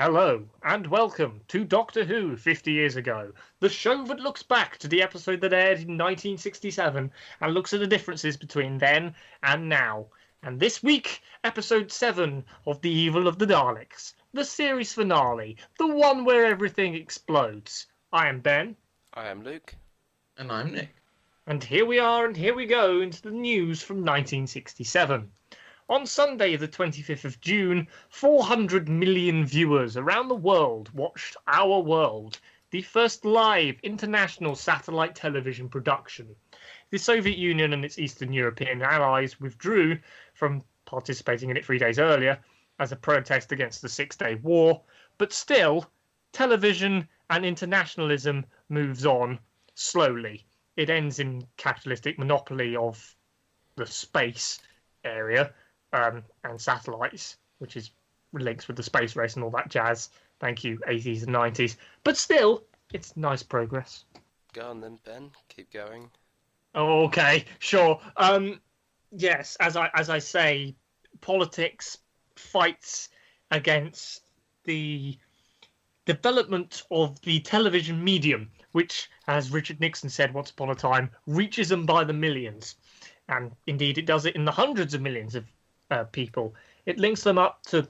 Hello, and welcome to Doctor Who 50 years ago, the show that looks back to the episode that aired in 1967 and looks at the differences between then and now. And this week, episode 7 of The Evil of the Daleks, the series finale, the one where everything explodes. I am Ben. I am Luke. And I'm Nick. And here we are, and here we go into the news from 1967. On Sunday, the 25th of June, 400 million viewers around the world watched Our World, the first live international satellite television production. The Soviet Union and its Eastern European allies withdrew from participating in it 3 days earlier as a protest against the Six-Day War, but still, television and internationalism moves on slowly. It ends in capitalistic monopoly of the space area, and satellites, which is links with the space race and all that jazz. Thank you, 80s and 90s. But still, it's nice progress. Go on then, Ben. Keep going. Oh, okay, sure. Yes, as I say, politics fights against the development of the television medium, which, as Richard Nixon said once upon a time, reaches them by the millions. And indeed, it does it in the hundreds of millions of people. It links them up to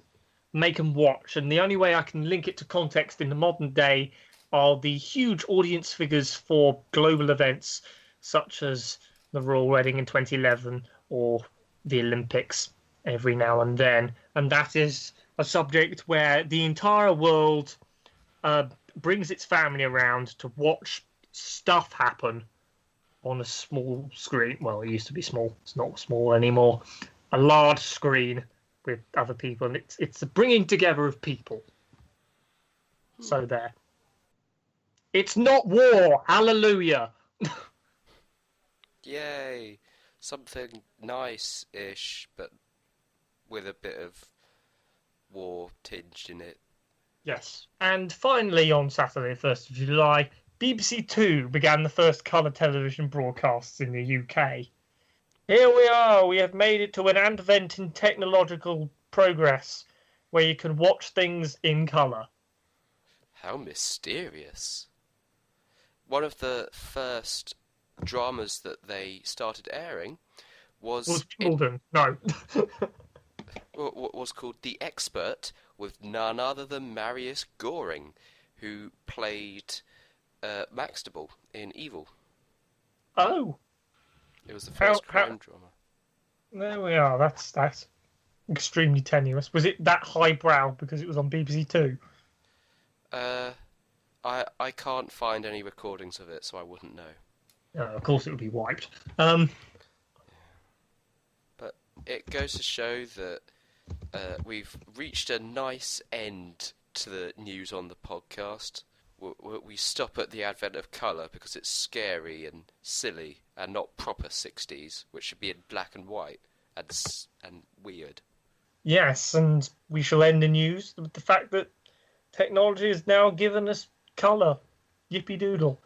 make them watch, and the only way I can link it to context in the modern day are the huge audience figures for global events such as the Royal Wedding in 2011 or the Olympics every now and then. And that is a subject where the entire world brings its family around to watch stuff happen on a small screen. Well, it used to be small. It's not small anymore. A large screen with other people, and it's a bringing together of people. So there. It's not war. Hallelujah. Yay! Something nice-ish, but with a bit of war tinged in it. Yes. And finally, on Saturday, 1st of July, BBC Two began the first colour television broadcasts in the UK. Here we are, we have made it to an advent in technological progress where you can watch things in colour. How mysterious. One of the first dramas that they started airing was Wimbledon. No. was called The Expert, with none other than Marius Goring, who played Maxtable in Evil. Oh. It was the first crime drama. There we are. That's extremely tenuous. Was it that highbrow because it was on BBC Two? I can't find any recordings of it, so I wouldn't know. Of course, it would be wiped. But it goes to show that we've reached a nice end to the news on the podcast. We stop at the advent of colour because it's scary and silly and not proper 60s, which should be in black and white and weird. Yes, and we shall end the news with the fact that technology has now given us colour. Yippee doodle.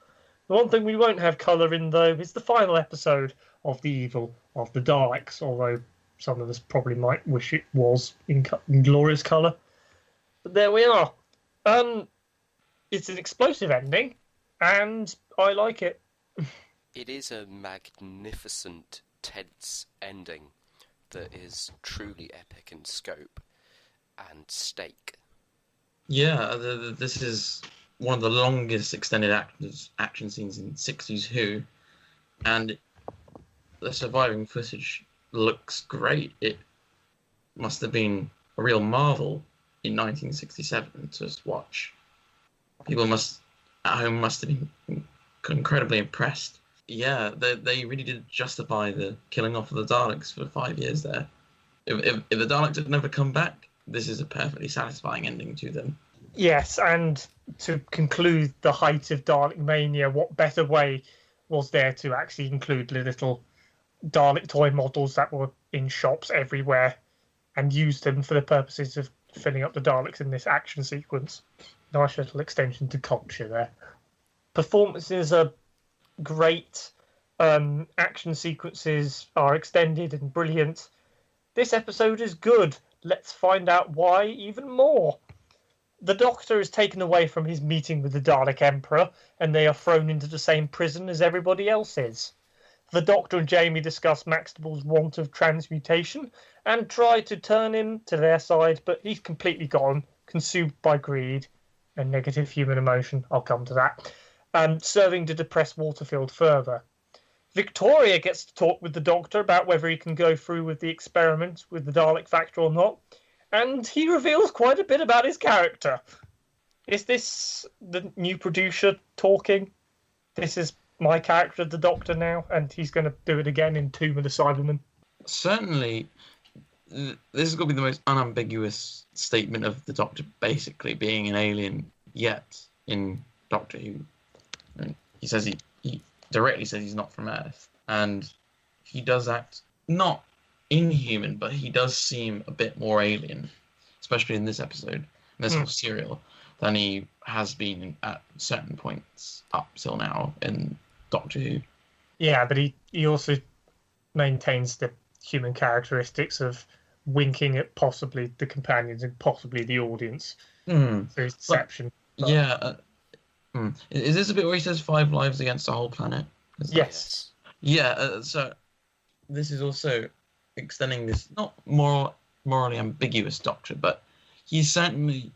The one thing we won't have colour in, though, is the final episode of The Evil of the Daleks, although some of us probably might wish it was in glorious colour. But there we are. It's an explosive ending, and I like it. It is a magnificent, tense ending that is truly epic in scope and stake. Yeah, this is one of the longest extended action scenes in 60s Who, and the surviving footage looks great. It must have been a real marvel in 1967 to watch. People at home must have been incredibly impressed. Yeah, they really did justify the killing off of the Daleks for 5 years there. If the Daleks had never come back, this is a perfectly satisfying ending to them. Yes, and to conclude the height of Dalek mania, what better way was there to actually include the little Dalek toy models that were in shops everywhere and use them for the purposes of filling up the Daleks in this action sequence. Nice little extension to culture there. Performances are great. Action sequences are extended and brilliant. This episode is good. Let's find out why even more. the Doctor is taken away from his meeting with the Dalek Emperor, and they are thrown into the same prison as everybody else is. The Doctor and Jamie discuss Maxtable's want of transmutation and try to turn him to their side, but he's completely gone, consumed by greed and negative human emotion. I'll come to that. Serving to depress Waterfield further. Victoria gets to talk with the Doctor about whether he can go through with the experiment with the Dalek Factor or not, and he reveals quite a bit about his character. Is this the new producer talking? This is my character, the Doctor, now, and he's going to do it again in Tomb of the Cybermen? Certainly, this is going to be the most unambiguous statement of the Doctor basically being an alien yet in Doctor Who. He says he directly says he's not from Earth, and he does act not inhuman, but he does seem a bit more alien, especially in this episode, in this whole serial, than he has been at certain points up till now in Doctor Who. Yeah, but he also maintains the human characteristics of winking at possibly the companions and possibly the audience. So his deception. But... Yeah. Is this a bit where he says 5 lives against the whole planet? Yes. Yeah, so this is also extending this not morally ambiguous Doctor, but he's certainly...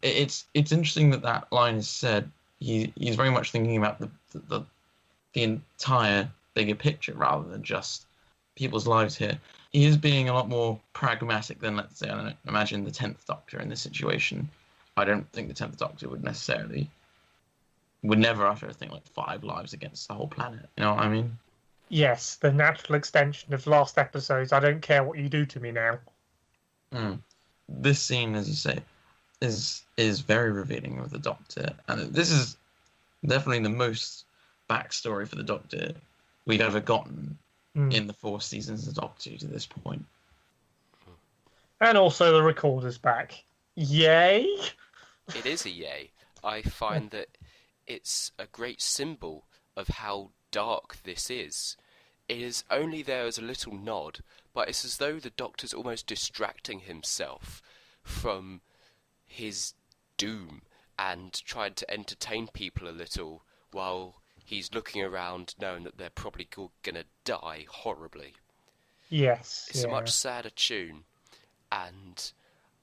It's interesting that line is said. He's very much thinking about the entire bigger picture rather than just people's lives here. He is being a lot more pragmatic than, let's say, I don't know, imagine the 10th Doctor in this situation. I don't think the 10th Doctor would never utter a thing like 5 lives against the whole planet. You know what I mean? Yes, the natural extension of last episode's I don't care what you do to me now. This scene, as you say, is very revealing of the Doctor, and this is definitely the most backstory for the Doctor we've ever gotten in the 4 seasons of Doctor Who to this point. And also the recorder's back. Yay! It is a yay. I find that it's a great symbol of how dark this is. It is only there as a little nod, but it's as though the Doctor's almost distracting himself from his doom and trying to entertain people a little while he's looking around knowing that they're probably going to die horribly. Yes. It's a much sadder tune, and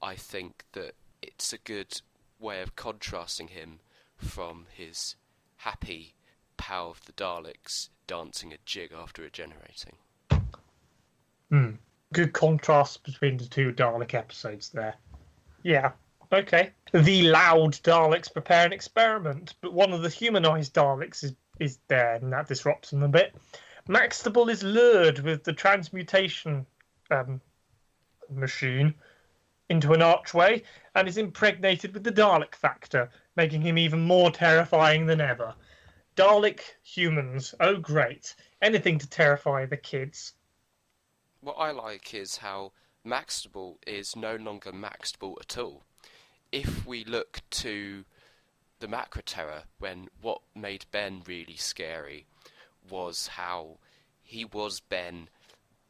I think that it's a good way of contrasting him from his happy power of the Daleks dancing a jig after regenerating. Good contrast between the 2 Dalek episodes there. Yeah, okay. The loud Daleks prepare an experiment, but one of the humanised Daleks is there, and that disrupts them a bit. Maxtable is lured with the transmutation machine into an archway and is impregnated with the Dalek factor, making him even more terrifying than ever. Dalek humans, oh great. Anything to terrify the kids. What I like is how Maxtable is no longer Maxtable at all. If we look to the Macra Terror, when what made Ben really scary was how he was Ben,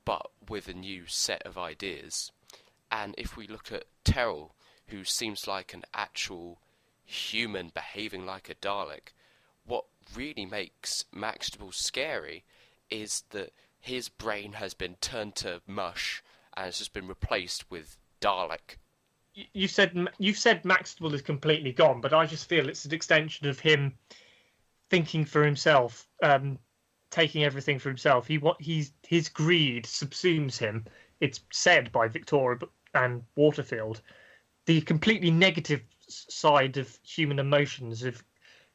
but with a new set of ideas. And if we look at Terrell, who seems like an actual human behaving like a Dalek, what really makes Maxtable scary is that his brain has been turned to mush and has just been replaced with Dalek. You said Maxtable is completely gone, but I just feel it's an extension of him thinking for himself, taking everything for himself. His greed subsumes him. It's said by Victoria and Waterfield. The completely negative side of human emotions of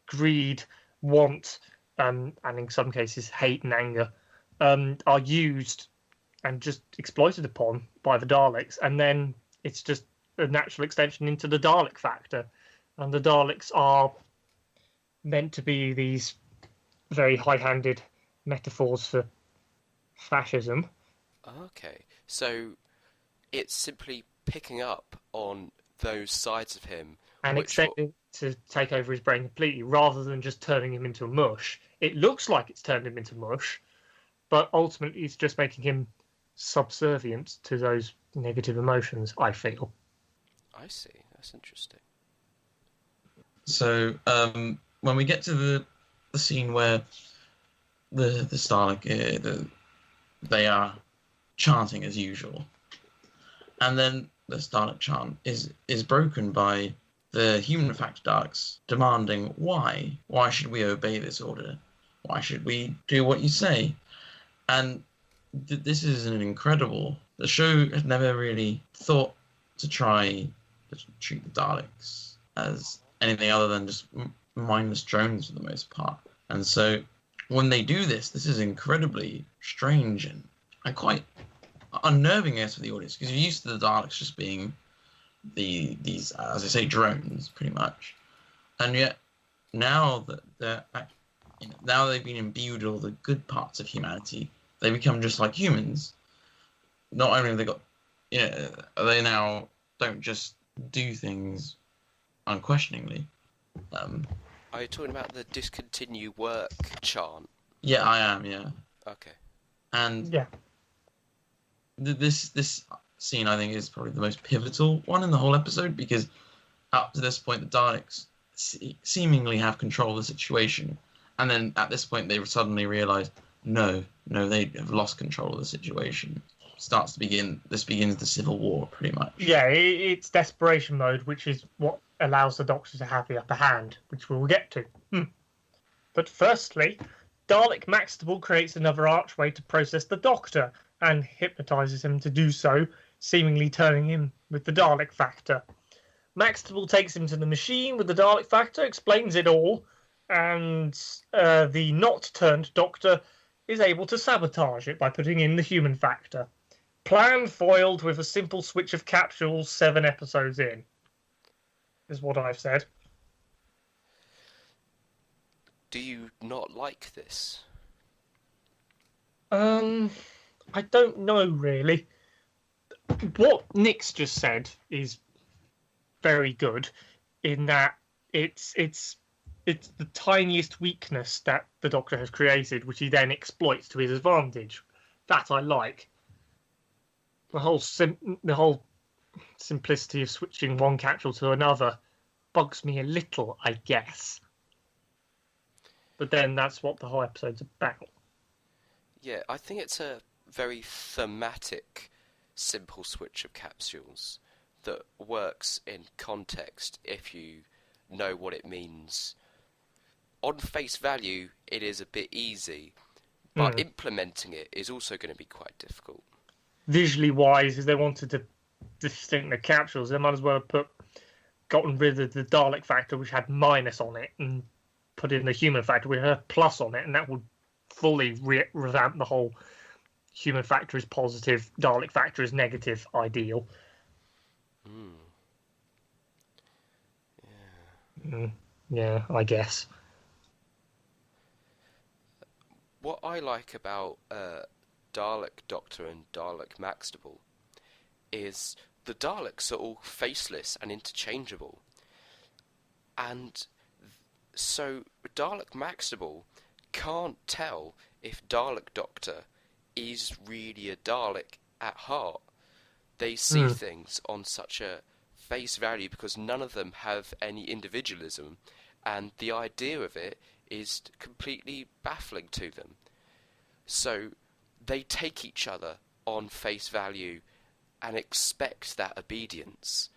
greed, want, and in some cases hate and anger, are used and just exploited upon by the Daleks, and then it's just a natural extension into the Dalek factor. And the Daleks are meant to be these very high-handed metaphors for fascism. Okay, so it's simply picking up on those sides of him and extending to take over his brain completely, rather than just turning him into mush. It looks like it's turned him into mush, but ultimately it's just making him subservient to those negative emotions, I feel. I see. That's interesting. So when we get to the scene where the Dalek they are chanting as usual, and then the Dalek chant is broken by the human factor Daleks demanding why should we obey this order? Why should we do what you say? And this is an incredible. The show had never really thought to try to treat the Daleks as anything other than just mindless drones for the most part. And so when they do this is incredibly strange and quite unnerving, I guess, for the audience, because you're used to the Daleks just being these, as I say, drones, pretty much. And yet now that now they've been imbued with all the good parts of humanity, they become just like humans. Not only have they got, they now don't just do things unquestioningly. Are you talking about the discontinue work chant? Yeah, I am. Yeah. Okay. And Yeah. This scene, I think, is probably the most pivotal one in the whole episode, because up to this point, the Daleks seemingly have control of the situation, and then at this point, they suddenly realise, no, they have lost control of the situation. This begins the Civil War, pretty much. Yeah, it's desperation mode, which is what allows the Doctor to have the upper hand, which we'll get to. But firstly, Dalek Maxtable creates another archway to process the Doctor, and hypnotises him to do so, seemingly turning him with the Dalek factor. Maxtable takes him to the machine with the Dalek factor, explains it all, and the not-turned Doctor is able to sabotage it by putting in the human factor. Plan foiled with a simple switch of capsules 7 episodes in, is what I've said. Do you not like this? I don't know, really. What Nick's just said is very good, in that it's the tiniest weakness that the Doctor has created, which he then exploits to his advantage. That I like. The whole simplicity of switching one capsule to another bugs me a little, I guess. But then that's what the whole episode's about. Yeah, I think it's a very thematic, simple switch of capsules that works in context if you know what it means. On face value, it is a bit easy, but implementing it is also going to be quite difficult. Visually wise, if they wanted to distinct the capsules, they might as well have gotten rid of the Dalek factor, which had minus on it, and put in the human factor with a plus on it, and that would fully revamp the whole human factor is positive, Dalek factor is negative ideal. Yeah, I guess. What I like about Dalek Doctor and Dalek Maxtable is the Daleks are all faceless and interchangeable. And so Dalek Maxtable can't tell if Dalek Doctor is really a Dalek at heart. They see things on such a face value because none of them have any individualism, and the idea of it is completely baffling to them. So they take each other on face value and expect that obedience.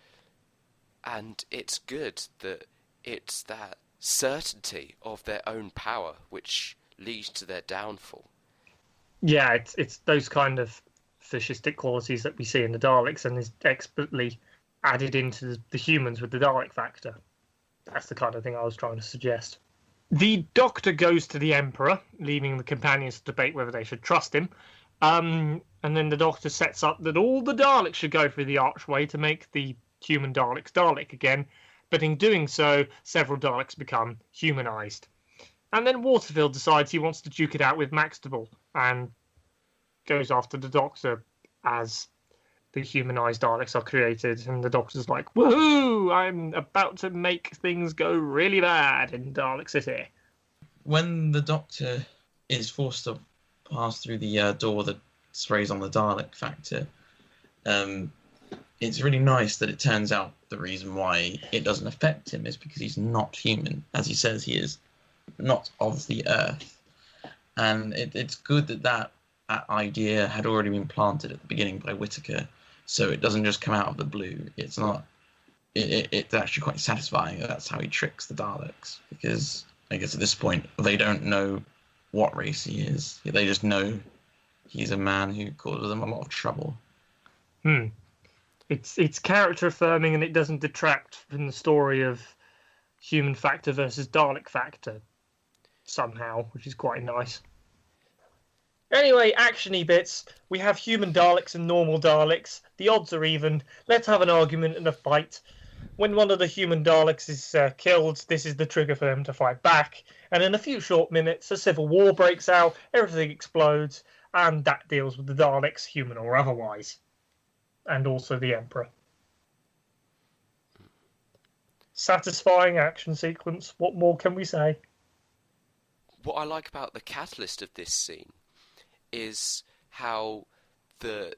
And it's good that it's that certainty of their own power which leads to their downfall. Yeah, it's those kind of fascistic qualities that we see in the Daleks, and is expertly added into the humans with the Dalek factor. That's the kind of thing I was trying to suggest. The Doctor goes to the Emperor, leaving the companions to debate whether they should trust him. And then the Doctor sets up that all the Daleks should go through the archway to make the human Daleks Dalek again. But in doing so, several Daleks become humanised. And then Waterfield decides he wants to duke it out with Maxtable and goes after the Doctor as the humanised Daleks are created. And the Doctor's like, woohoo! I'm about to make things go really bad in Dalek City. When the Doctor is forced to pass through the door that sprays on the Dalek factor, it's really nice that it turns out the reason why it doesn't affect him is because he's not human. As he says, he is not of the Earth. And it's good that idea had already been planted at the beginning by Whittaker, so it doesn't just come out of the blue. It's not. It's actually quite satisfying that that's how he tricks the Daleks, because I guess at this point they don't know what race he is. They just know he's a man who causes them a lot of trouble. It's character affirming, and it doesn't detract from the story of human factor versus Dalek factor somehow, which is quite nice. Anyway, actiony bits. We have human Daleks and normal Daleks. The odds are even. Let's have an argument and a fight. When one of the human Daleks is killed, this is the trigger for them to fight back. And in a few short minutes, a civil war breaks out, everything explodes, and that deals with the Daleks, human or otherwise. And also the Emperor. Satisfying action sequence. What more can we say? What I like about the catalyst of this scene is how the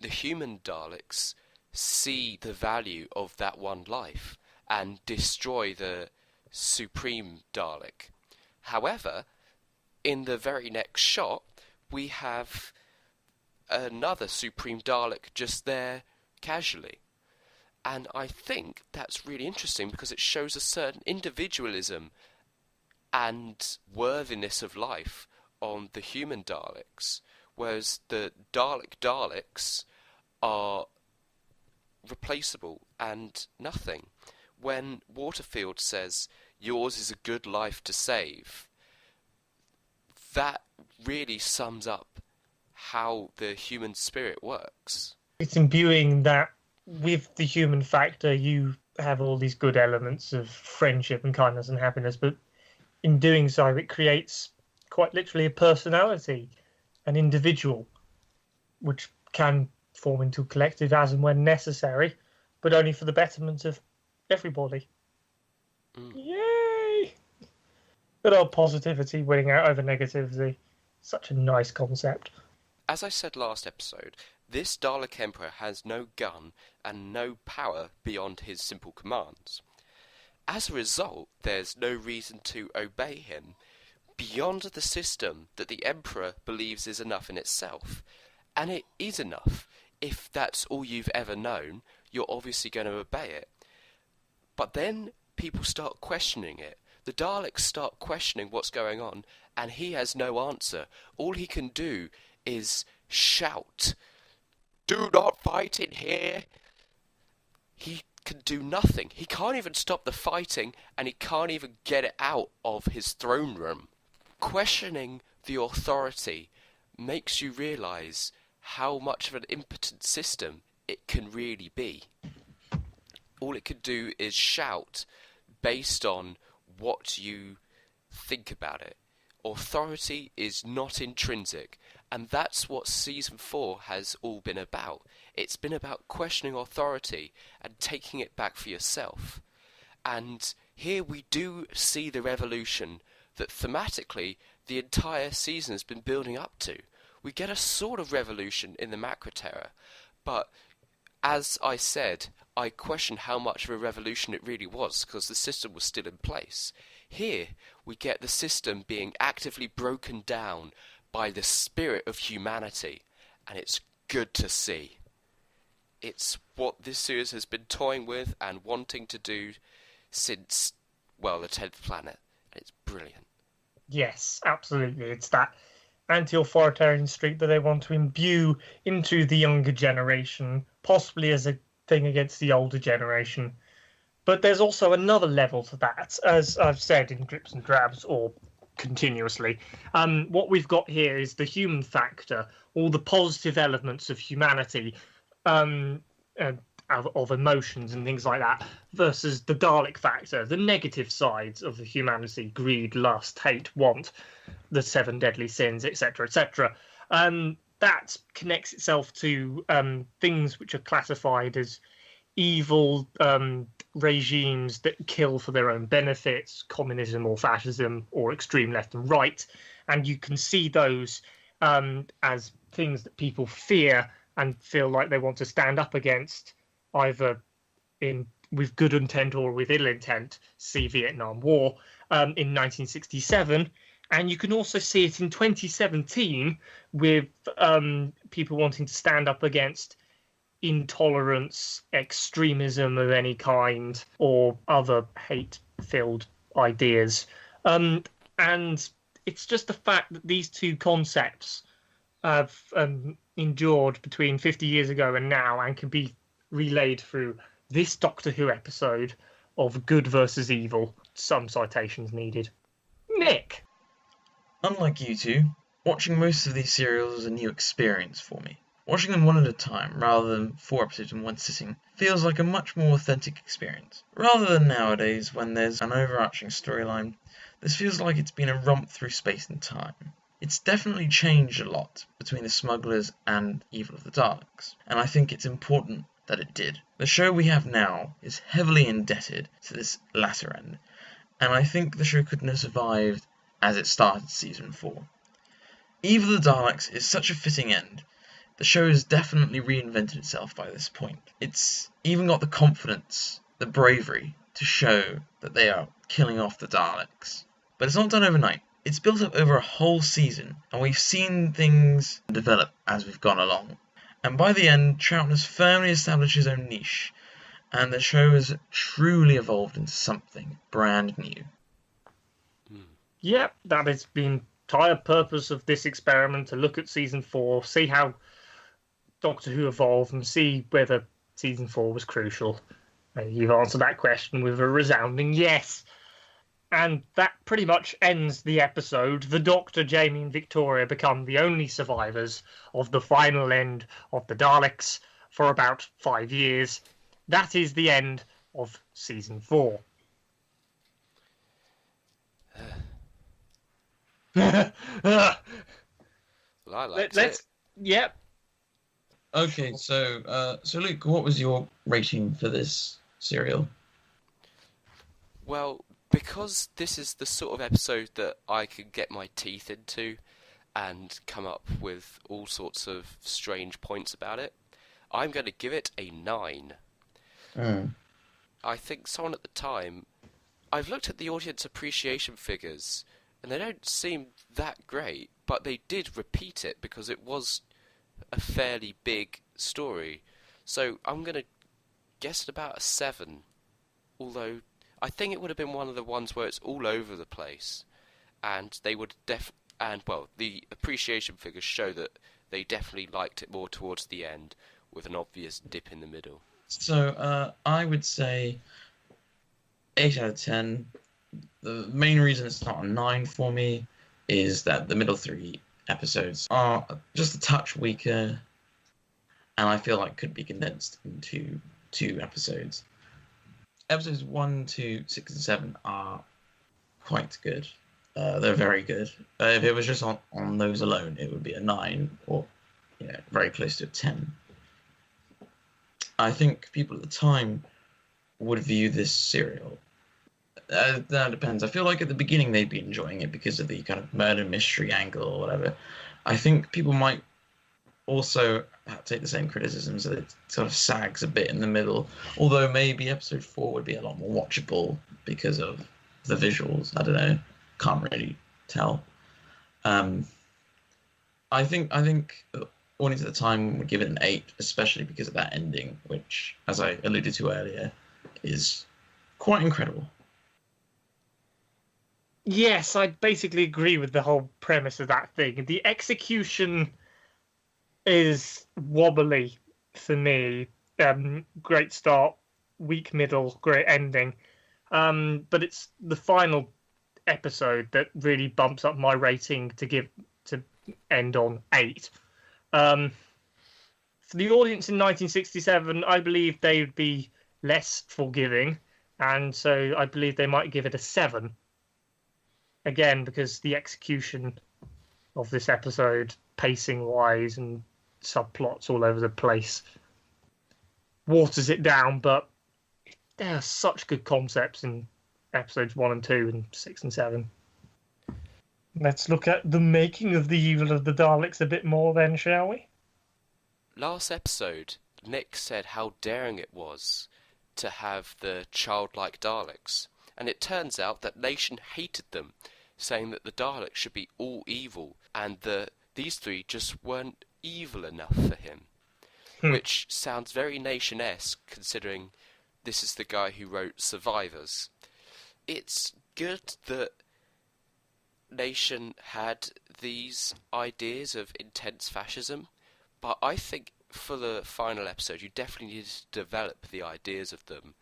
human Daleks see the value of that one life and destroy the supreme Dalek. However, in the very next shot, we have another supreme Dalek just there casually. And I think that's really interesting because it shows a certain individualism and worthiness of life on the human Daleks, whereas the Daleks are replaceable and nothing. When Waterfield says, "Yours is a good life to save," that really sums up how the human spirit works. It's imbuing that with the human factor, you have all these good elements of friendship and kindness and happiness, but in doing so, it creates quite literally a personality, an individual, which can form into a collective as and when necessary, but only for the betterment of everybody. Yay! Good old positivity winning out over negativity. Such a nice concept. As I said last episode, this Dalek Emperor has no gun and no power beyond his simple commands. As a result, there's no reason to obey him beyond the system that the Emperor believes is enough in itself. And it is enough. If that's all you've ever known, you're obviously going to obey it. But then people start questioning it. The Daleks start questioning what's going on, and he has no answer. All he can do is shout, "Do not fight in here!" He can do nothing. He can't even stop the fighting, and he can't even get it out of his throne room. Questioning the authority makes you realise how much of an impotent system it can really be. All it could do is shout based on what you think about it. Authority is not intrinsic, and that's what Season 4 has all been about. It's been about questioning authority and taking it back for yourself. And here we do see the revolution that thematically the entire season has been building up to. We get a sort of revolution in the Macra Terror, but as I said, I question how much of a revolution it really was because the system was still in place. Here, we get the system being actively broken down by the spirit of humanity, and it's good to see. It's what this series has been toying with and wanting to do since, well, the 10th planet. It's brilliant. Yes, absolutely. It's that anti-authoritarian streak that they want to imbue into the younger generation, possibly as a thing against the older generation. But there's also another level to that, as I've said in drips and drabs or continuously. What we've got here is the human factor, all the positive elements of humanity, of emotions and things like that, versus the Dalek factor, the negative sides of the humanity, greed, lust, hate, want, the 7 deadly sins, etc., etc. That connects itself to things which are classified as evil regimes that kill for their own benefits, communism or fascism or extreme left and right. And you can see those as things that people fear and feel like they want to stand up against either with good intent or with ill intent, see Vietnam War in 1967. And you can also see it in 2017 with people wanting to stand up against intolerance, extremism of any kind, or other hate-filled ideas. And it's just the fact that these two concepts have endured between 50 years ago and now, and can be relayed through this Doctor Who episode of good versus evil. Some citations needed. Nick! Unlike you two, watching most of these serials was a new experience for me. Watching them one at a time, rather than 4 episodes in one sitting, feels like a much more authentic experience. Rather than nowadays, when there's an overarching storyline, this feels like it's been a romp through space and time. It's definitely changed a lot between the smugglers and Evil of the Daleks, and I think it's important that it did. The show we have now is heavily indebted to this latter end, and I think the show couldn't have survived as it started season 4. Evil of the Daleks is such a fitting end. The show has definitely reinvented itself by this point. It's even got the confidence, the bravery, to show that they are killing off the Daleks. But it's not done overnight. It's built up over a whole season, and we've seen things develop as we've gone along. And by the end, Troughton has firmly established his own niche, and the show has truly evolved into something brand new. Yep, that has been the entire purpose of this experiment, to look at season 4, see how Doctor Who evolved, and see whether season 4 was crucial. And you've answered that question with a resounding yes. And that pretty much ends the episode. The Doctor, Jamie, and Victoria become the only survivors of the final end of the Daleks for about 5 years. That is the end of season 4. Well, I liked it. Yep. Okay, so Luke, what was your rating for this serial? Well, because this is the sort of episode that I can get my teeth into and come up with all sorts of strange points about it, I'm going to give it a 9. I think someone at the time... I've looked at the audience appreciation figures, and they don't seem that great, but they did repeat it because it was a fairly big story. So I'm going to guess at about a 7, although I think it would have been one of the ones where it's all over the place, and they would the appreciation figures show that they definitely liked it more towards the end, with an obvious dip in the middle. So I would say 8 out of 10. The main reason it's not a 9 for me is that the middle 3 episodes are just a touch weaker, and I feel like could be condensed into 2 episodes. Episodes 1, 2, 6, and 7 are quite good. They're very good. If it was just on those alone, it would be a 9, or very close to a 10. I think people at the time would view this serial. That depends. I feel like at the beginning they'd be enjoying it because of the kind of murder mystery angle or whatever. I think people might also take the same criticisms, that it sort of sags a bit in the middle. Although maybe episode 4 would be a lot more watchable because of the visuals. I don't know. Can't really tell. I think audience at the time would give it an 8, especially because of that ending, which, as I alluded to earlier, is quite incredible. Yes, I basically agree with the whole premise of that thing. The execution is wobbly for me. Great start, weak middle, great ending. But it's the final episode that really bumps up my rating to end on 8. For the audience in 1967, I believe they would be less forgiving, and so I believe they might give it a 7. Again, because the execution of this episode, pacing-wise and subplots all over the place, waters it down, but there are such good concepts in episodes 1 and 2 and 6 and 7. Let's look at the making of the Evil of the Daleks a bit more then, shall we? last episode, Nick said how daring it was to have the childlike Daleks, and it turns out that Nation hated them, saying that the Daleks should be all evil, and that these three just weren't evil enough for him. Which sounds very Nation-esque, considering this is the guy who wrote Survivors. It's good that Nation had these ideas of intense fascism, but I think for the final episode you definitely need to develop the ideas of them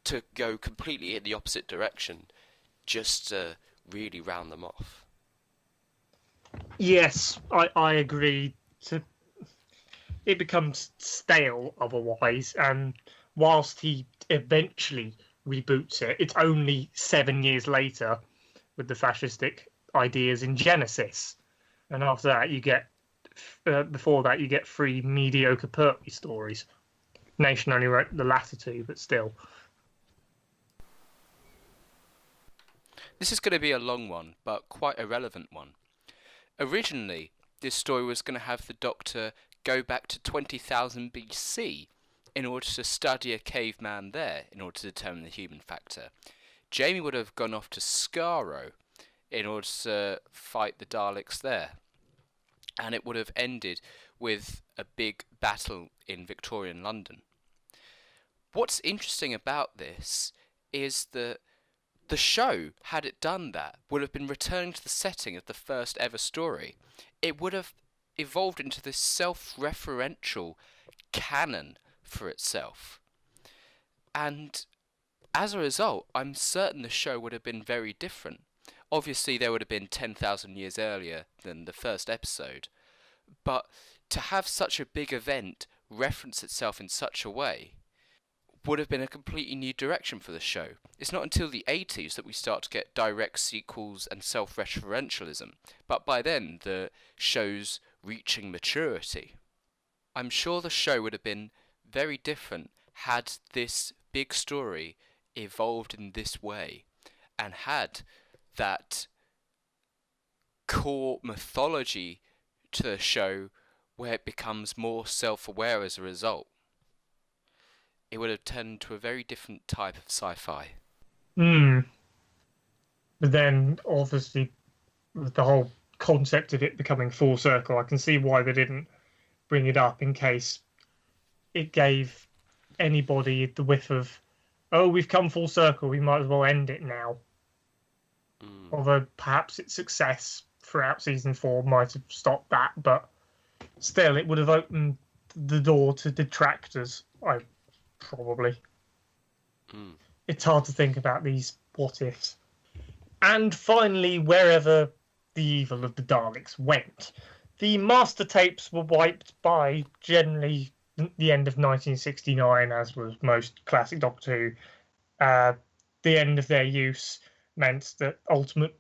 to go completely in the opposite direction, just to really round them off. Yes, I agree. It becomes stale otherwise, and whilst he eventually reboots it, it's only 7 years later with the fascistic ideas in Genesis, and after that you get before that you get 3 mediocre Pertwee stories. Nation only wrote the latter 2, but still. This is going to be a long one, but quite a relevant one. Originally, this story was going to have the Doctor go back to 20,000 BC in order to study a caveman there in order to determine the human factor. Jamie would have gone off to Skaro in order to fight the Daleks there. And it would have ended with a big battle in Victorian London. What's interesting about this is that the show, had it done that, would have been returning to the setting of the first ever story. It would have evolved into this self-referential canon for itself. And as a result, I'm certain the show would have been very different. Obviously, there would have been 10,000 years earlier than the first episode. But to have such a big event reference itself in such a way would have been a completely new direction for the show. It's not until the 80s that we start to get direct sequels and self-referentialism, but by then the show's reaching maturity. I'm sure the show would have been very different had this big story evolved in this way, and had that core mythology to the show where it becomes more self-aware as a result. It would have turned into a very different type of sci-fi. But then, obviously, with the whole concept of it becoming full circle, I can see why they didn't bring it up, in case it gave anybody the whiff of, oh, we've come full circle, we might as well end it now. Although perhaps its success throughout season 4 might have stopped that, but still, it would have opened the door to detractors, probably. It's hard to think about these what-ifs. And finally, wherever the evil of the Daleks went, the master tapes were wiped by generally the end of 1969, as was most classic Doctor Who. The end of their use meant that Ultimate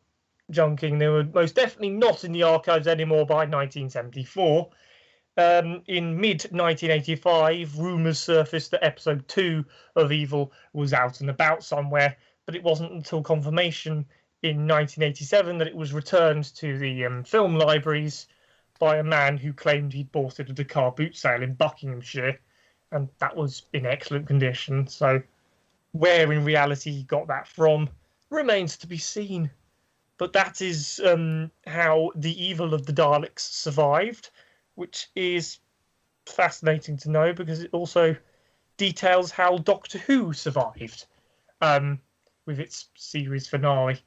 junking, they were most definitely not in the archives anymore by 1974. In mid-1985, rumours surfaced that episode 2 of Evil was out and about somewhere, but it wasn't until confirmation in 1987 that it was returned to the film libraries by a man who claimed he'd bought it at a car boot sale in Buckinghamshire, and that was in excellent condition. So where in reality he got that from remains to be seen. But that is how the evil of the Daleks survived, which is fascinating to know because it also details how Doctor Who survived with its series finale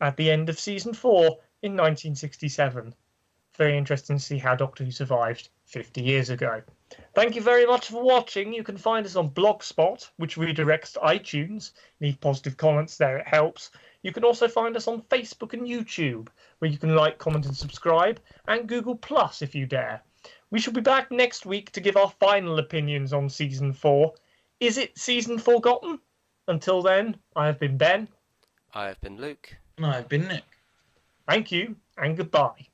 at the end of season 4 in 1967. Very interesting to see how Doctor Who survived 50 years ago. Thank you very much for watching. You can find us on Blogspot, which redirects to iTunes. Leave positive comments there, it helps. You can also find us on Facebook and YouTube, where you can like, comment and subscribe, and Google Plus if you dare. We shall be back next week to give our final opinions on Season 4. Is it Season Forgotten? Until then, I have been Ben. I have been Luke. And I've been Nick. Thank you, and goodbye.